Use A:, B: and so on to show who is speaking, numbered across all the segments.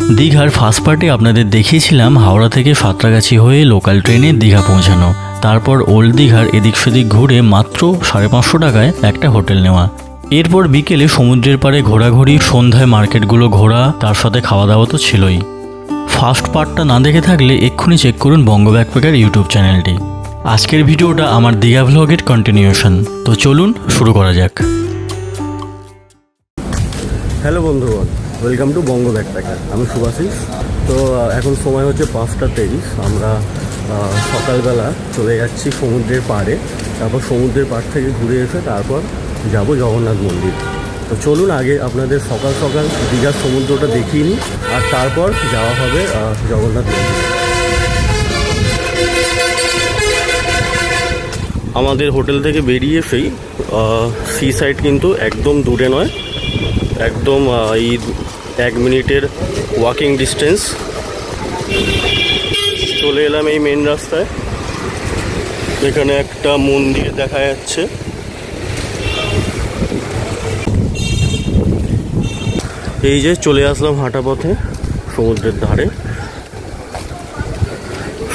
A: দীঘার ফার্স্ট পার্টে আপনাদের দেখিয়েছিলাম হাওড়া থেকে সাঁতরাগাছি হয়ে লোকাল ট্রেনে দীঘা পৌঁছানো, তারপর ওল্ড দীঘার এদিক সেদিক ঘুরে মাত্র 550 টাকায় একটা হোটেল নেওয়া। এরপর বিকেলে সমুদ্রের পাড়ে ঘোরাঘুরি, সন্ধ্যায় মার্কেটগুলো ঘোরা, তার সাথে খাওয়া দাওয়া তো ছিলই। ফার্স্ট পার্টটা না দেখে থাকলে এক্ষুনি চেক করুন বঙ্গ ব্যাকপ্যাকার ইউটিউব চ্যানেলটি। আজকের ভিডিওটা আমার দীঘা ভ্লগের কন্টিনিউশন, তো চলুন শুরু করা যাক।
B: হ্যালো বন্ধুগণ, ওয়েলকাম টু বঙ্গ ব্যাকপ্যাকার। আমি সুভাশিস। তো এখন সময় হচ্ছে 5:23। আমরা সকালবেলা চলে যাচ্ছি সমুদ্রের পাড়ে, তারপর সমুদ্রের পাড় থেকে ঘুরে এসে তারপর যাব জগন্নাথ মন্দির। তো চলুন আগে আপনাদের সকাল সকাল দীঘার সমুদ্রটা দেখিয়ে নিই, আর তারপর যাওয়া হবে জগন্নাথ মন্দির। আমাদের হোটেল থেকে বেরিয়ে এসেই সি সাইড কিন্তু একদম দূরে নয়, একদম এই 1 মিনিটের ওয়াকিং ডিস্টেন্স। চলে এলাম এই মেন রাস্তায়। এখানে একটা মন্দির দেখা যাচ্ছে। এই যে চলে আসলাম হাঁটা পথে সমুদ্রের ধারে।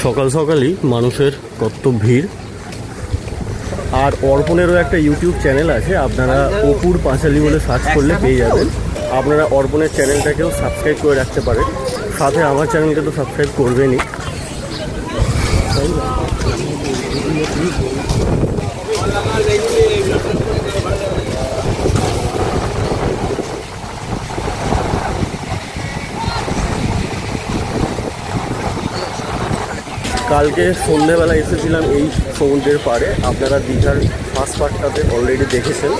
B: সকাল সকালই মানুষের কত ভিড়। আর অর্পণেরও একটা ইউটিউব চ্যানেল আছে, আপনারা অপুর পাঁচালী বলে সার্চ করলে পেয়ে যাবেন। আপনারা অর্পণের চ্যানেলটাকেও সাবস্ক্রাইব করে রাখতে পারেন, সাথে আমার চ্যানেলকে তো সাবস্ক্রাইব করবেনই। কালকে সন্ধ্যেবেলা এসেছিলাম এই সমুদ্রের পাড়ে, আপনারা দীঘার ফার্স্ট পার্টটাতে অলরেডি দেখেছেন।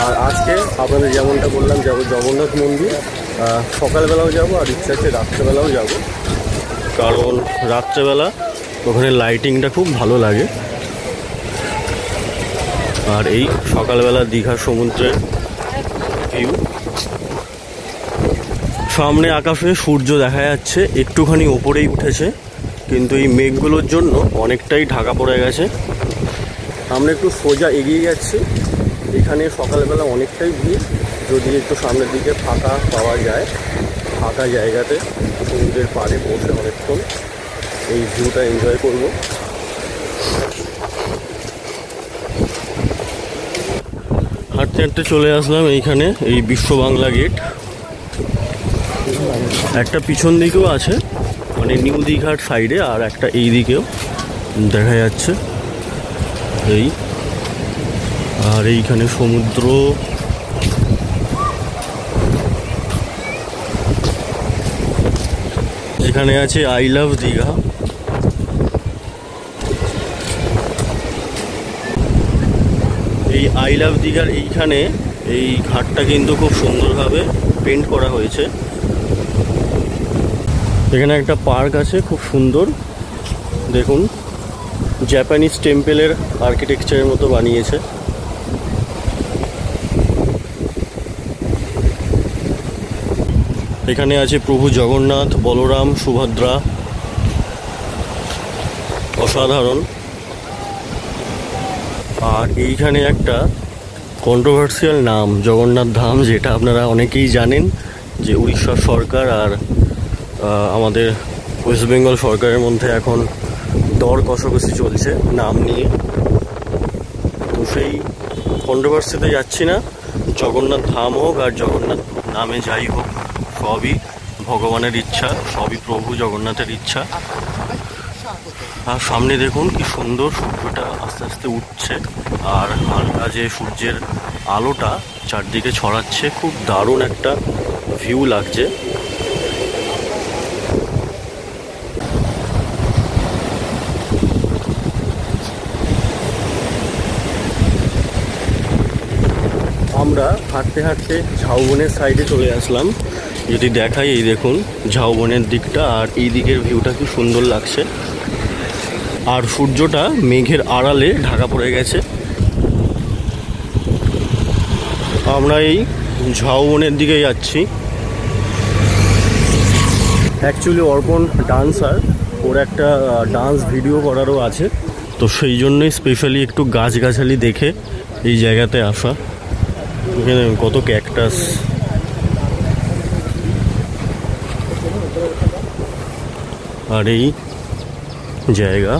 B: আর আজকে আপনাদের যেমনটা বললাম যাব জগন্নাথ মন্দির। সকালবেলাও যাব, আর ইচ্ছা আছে রাত্রেবেলাও যাব, কারণ রাত্রেবেলা ওখানে লাইটিংটা খুব ভালো লাগে। আর এই সকালবেলা দীঘার সমুদ্রের ভিউ। সামনে আকাশে সূর্য দেখা যাচ্ছে, একটুখানি ওপরেই উঠেছে, কিন্তু এই মেঘগুলোর জন্য অনেকটাই ঢাকা পড়ে গেছে। আমরা একটু সোজা এগিয়ে যাচ্ছি। এখানে সকালবেলা অনেকটাই ভিড়, যদি একটু সামনের দিকে ফাঁকা পাওয়া যায়, ফাঁকা জায়গাতে সমুদ্রের পাড়ে বসে অনেকক্ষণ এই ভিউটা এনজয় করব। হাঁটতে হাঁটতে চলে আসলাম এইখানে, এই বিশ্ব বাংলা গেট। একটা পিছন দিকেও আছে, মানে নিউ দীঘার সাইডে, আর একটা এই দিকেও দেখা যাচ্ছে এই। আর এইখানে সমুদ্র। এখানে আছে আই লাভ দীঘা। এই আই লাভ দীঘার এইখানে এই ঘাটটা কিন্তু খুব সুন্দরভাবে পেন্ট করা হয়েছে। এখানে একটা পার্ক আছে খুব সুন্দর, দেখুন জাপানিজ টেম্পেলের আর্কিটেকচারের মতো বানিয়েছে। এখানে আছে প্রভু জগন্নাথ, বলরাম, সুভদ্রা, অসাধারণ। আর এইখানে একটা কন্ট্রোভার্সিয়াল নাম জগন্নাথ ধাম, যেটা আপনারা অনেকেই জানেন যে উড়িষ্যা সরকার আর আমাদের ওয়েস্ট বেঙ্গল সরকারের মধ্যে এখন দর কষাকষি চলছে নাম নিয়ে। তো সেই কন্ট্রোভার্সিতে যাচ্ছি না। জগন্নাথ ধাম হোক আর জগন্নাথ নামে যাই হোক, সবই ভগবানের ইচ্ছা, সবই প্রভু জগন্নাথের ইচ্ছা। আর সামনে দেখুন কি সুন্দর সূর্যটা আস্তে আস্তে উঠছে, আর হালকা যে সূর্যের আলোটা চারদিকে ছড়াচ্ছে, খুব দারুণ একটা ভিউ লাগছে। আমরা হাঁটতে হাঁটতে ঝাউবনের সাইডে চলে আসলাম। যদি দেখাই, এই দেখুন ঝাউবনের দিকটা, আর এই দিকের ভিউটা কি সুন্দর লাগছে। আর সূর্যটা মেঘের আড়ালে ঢাকা পড়ে গেছে। আমরা এই ঝাউবনের দিকে যাচ্ছি। অ্যাকচুয়ালি অর্পণ ডান্সার, ওর একটা ডান্স ভিডিও করারও আছে, তো সেই জন্যই স্পেশালি একটু গাছগাছালি দেখে এই জায়গাতে আসা। এখানে কত ক্যাকটাস। আর এই জায়গা।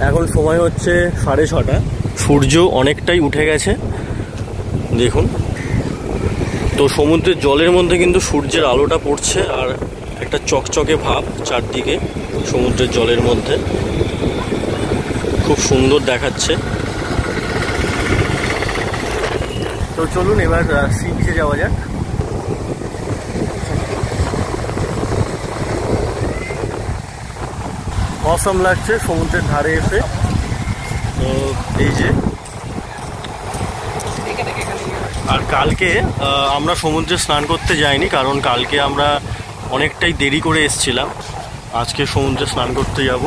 B: এখন সময় হচ্ছে 6:30, সূর্য অনেকটাই উঠে গেছে দেখুন। তো সমুদ্রের জলের মধ্যে কিন্তু সূর্যের আলোটা পড়ছে আর একটা চকচকে ভাব চারদিকে সমুদ্রের জলের মধ্যে, খুব সুন্দর দেখাচ্ছে। তো চলুন এবার সি বিচে যাওয়া যাক। অসম লাগছে সমুদ্রের ধারে এসে। তো এই যে, আর কালকে আমরা সমুদ্রে স্নান করতে যাইনি, কারণ কালকে আমরা অনেকটাই দেরি করে এসেছিলাম। আজকে সমুদ্রে স্নান করতে যাব।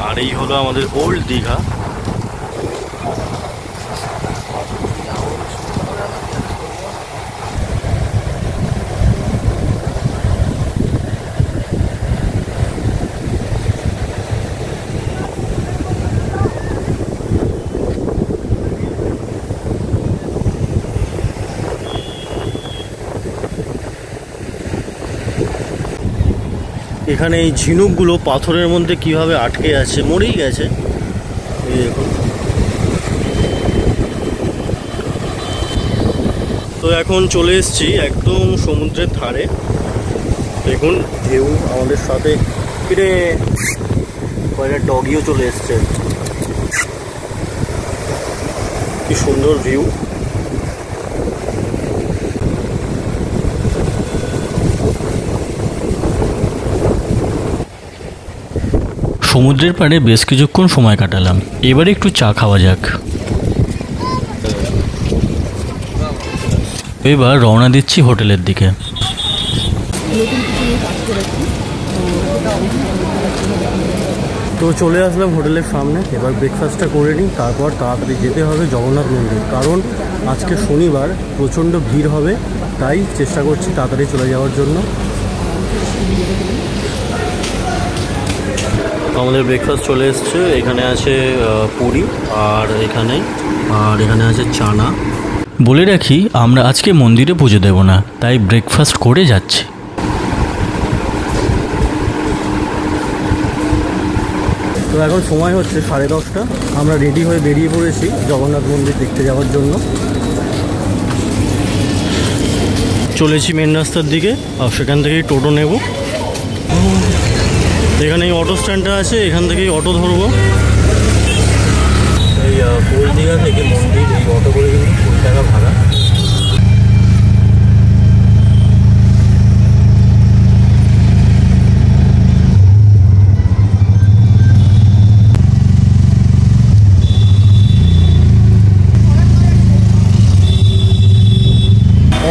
B: আর এই হলো আমাদের ওল্ড দীঘা। এখানে এই ঝিনুকগুলো পাথরের মধ্যে কিভাবে আটকে আছে, মরেই গেছে এই দেখুন। তো এখন চলে এসেছি একদম সমুদ্রের ধারে। দেখুন ঢেউ আমাদের সাথে, ফিরে কয়েকটা ডগিও চলে এসছে। কি সুন্দর ভিউ।
A: সমুদ্রের পাড়ে বেশ কিছুক্ষণ সময় কাটালাম, এবারে একটু চা খাওয়া যাক। এবার রওনা দিচ্ছি হোটেলের দিকে।
B: তো চলে আসলাম হোটেলের সামনে। এবার ব্রেকফাস্টটা করে নিই, তারপর তাড়াতাড়ি যেতে হবে জগন্নাথ মন্দির, কারণ আজকে শনিবার প্রচণ্ড ভিড় হবে, তাই চেষ্টা করছি তাড়াতাড়ি চলে যাওয়ার জন্য। আমাদের ব্রেকফাস্ট চলে এসছে। এখানে আছে পুরি আর এখানে আছে চানা।
A: বলে রাখি আমরা আজকে মন্দিরে পুজো দেব না, তাই ব্রেকফাস্ট করে যাচ্ছি।
B: তো এখন সময় হচ্ছে 10:30। আমরা রেডি হয়ে বেরিয়ে পড়েছি জগন্নাথ মন্দির দেখতে যাওয়ার জন্য। চলেছি মেন রাস্তার দিকে, আর সেখান থেকেই টোটো নেব। এখানে এই অটো স্ট্যান্ডটা আছে, এখান থেকেই অটো ধরবো। এই ওল্ড দীঘা থেকে মন্দির এই অটো করে কিন্তু 20 টাকা ভাড়া।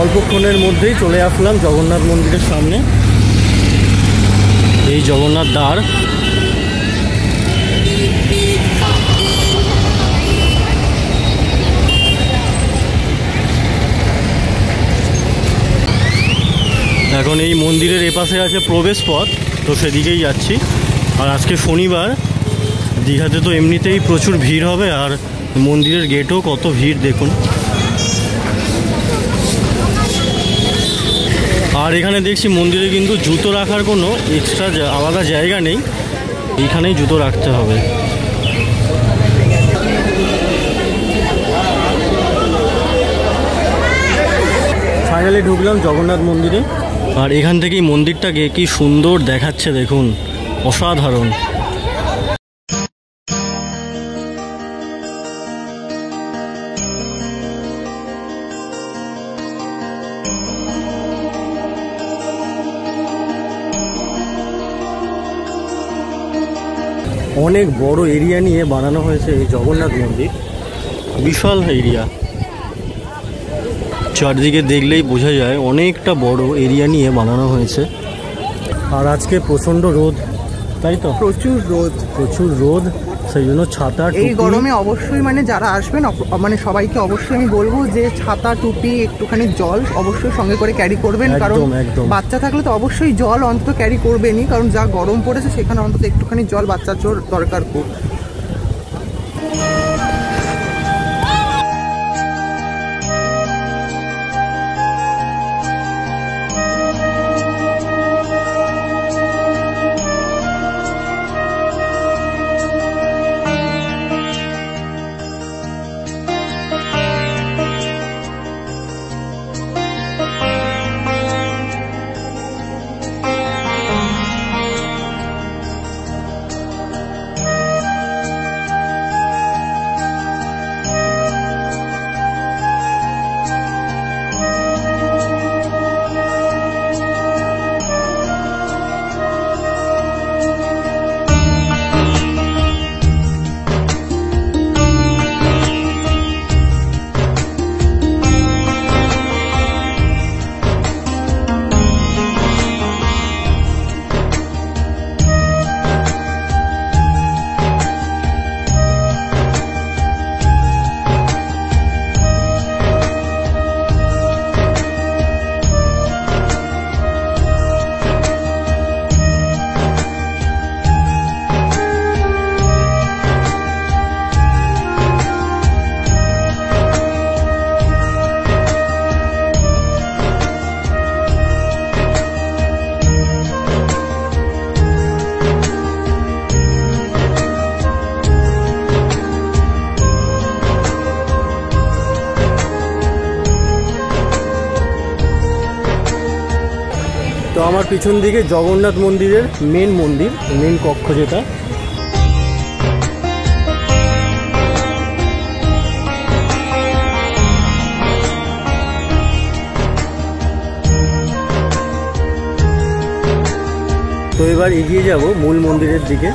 B: অল্পক্ষণের মধ্যেই চলে আসলাম জগন্নাথ মন্দিরের সামনে। এই জগন্নাথ দ্বার। এখন এই মন্দিরের এপাশে আছে প্রবেশ পথ, তো সেদিকেই যাচ্ছি। আর আজকে শনিবার, দীঘাতে তো এমনিতেই প্রচুর ভিড় হবে, আর মন্দিরের গেটও কত ভিড় দেখুন। আর এখানে দেখছি মন্দিরে কিন্তু জুতো রাখার কোনো এক্সট্রা আলাদা জায়গা নেই, এইখানেই জুতো রাখতে হবে। ফাইনালি ঢুকলাম জগন্নাথ মন্দিরে, আর এখান থেকেই মন্দিরটাকে কি সুন্দর দেখাচ্ছে দেখুন, অসাধারণ। অনেক বড় এরিয়া নিয়ে বানানো হয়েছে এই জগন্নাথ মন্দির। বিশাল এরিয়া, চারদিকে দেখলেই বোঝা যায় অনেকটা বড় এরিয়া নিয়ে বানানো হয়েছে। আর আজকে প্রচণ্ড রোদ, তাই তো?
C: প্রচুর রোদ,
B: প্রচুর রোদ, সেই জন্য ছাতা
C: এই গরমে অবশ্যই মানে যারা আসবেন মানে সবাইকে অবশ্যই আমি বলবো যে ছাতা, টুপি, একটুখানি জল অবশ্যই সঙ্গে করে ক্যারি করবেন। কারণ বাচ্চা থাকলে তো অবশ্যই জল অন্তত ক্যারি করবেনই, কারণ যা গরম পড়েছে সেখানে অন্তত একটুখানি জল বাচ্চার দরকার খুব।
B: তো আমার পিছন দিকে জগন্নাথ মন্দিরের মেন কক্ষ যেটা, তো এবার এগিয়ে যাব মূল মন্দিরের দিকে।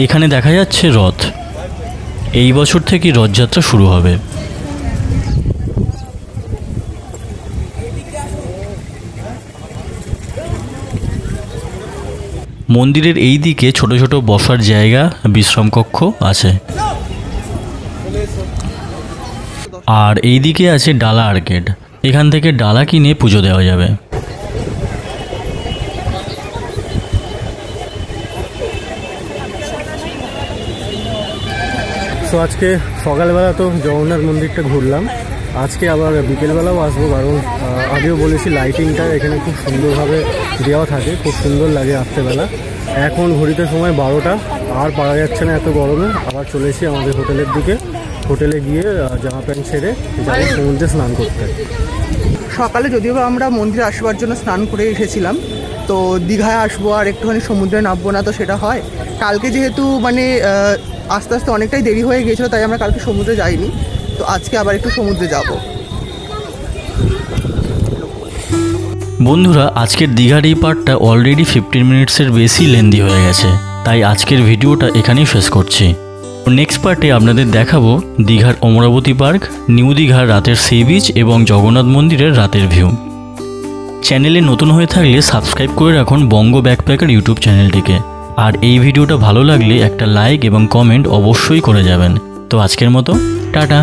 A: এখানে দেখা যাচ্ছে রথ। এই বছর থেকে রথযাত্রা শুরু হবে। মন্দিরের এই দিকে ছোট ছোট বসার জায়গা, বিশ্রাম কক্ষ আছে। আর এই দিকে আছে ডালা আর্কেড। এখান থেকে ডালা কিনে পুজো দেওয়া যাবে।
B: সো আজকে সকালবেলা তো জগন্নাথ মন্দিরটা ঘুরলাম, আজকে আবার বিকেলবেলাও আসবো, কারণ আগেও বলেছি লাইটিংটা এখানে খুব সুন্দরভাবে দেওয়া থাকে, খুব সুন্দর লাগে রাত্রেবেলা। এখন ঘড়িতে সময় 12টা, আর পারা যাচ্ছে না এত গরমে। আবার চলেছি আমাদের হোটেলের দিকে, হোটেলে গিয়ে জামা প্যান্ট ছেড়ে যাবো সমুদ্রে স্নান করতে।
C: সকালে যদিও আমরা মন্দিরে আসবার জন্য স্নান করে এসেছিলাম, তো দীঘায় আসবো আর একটুখানি সমুদ্রে নামবো না, তো সেটা হয়। কালকে যেহেতু মানে আস্তে আস্তে অনেকটাই দেরি হয়ে গিয়েছিলো, তাই আমরা কালকে সমুদ্রে যাইনি, তো আজকে আবার একটু সমুদ্রে যাব।
A: বন্ধুরা, আজকের দীঘার এই পার্টটা অলরেডি 15 মিনিটসের বেশি লেন্দি হয়ে গেছে, তাই আজকের ভিডিওটা এখানেই শেষ করছি। নেক্সট পার্টে আপনাদের দেখাবো দীঘার অমরাবতী পার্ক, নিউ দীঘার রাতের সি বিচ এবং জগন্নাথ মন্দিরের রাতের ভিউ। চ্যানেলে নতুন হয়ে থাকলে সাবস্ক্রাইব করে রাখুন বঙ্গ ব্যাকপ্যাকার ইউটিউব চ্যানেলটিকে। আর এই ভিডিওটা ভালো লাগলে একটা লাইক এবং কমেন্ট অবশ্যই করে যাবেন। তো আজকের মতো টাটা।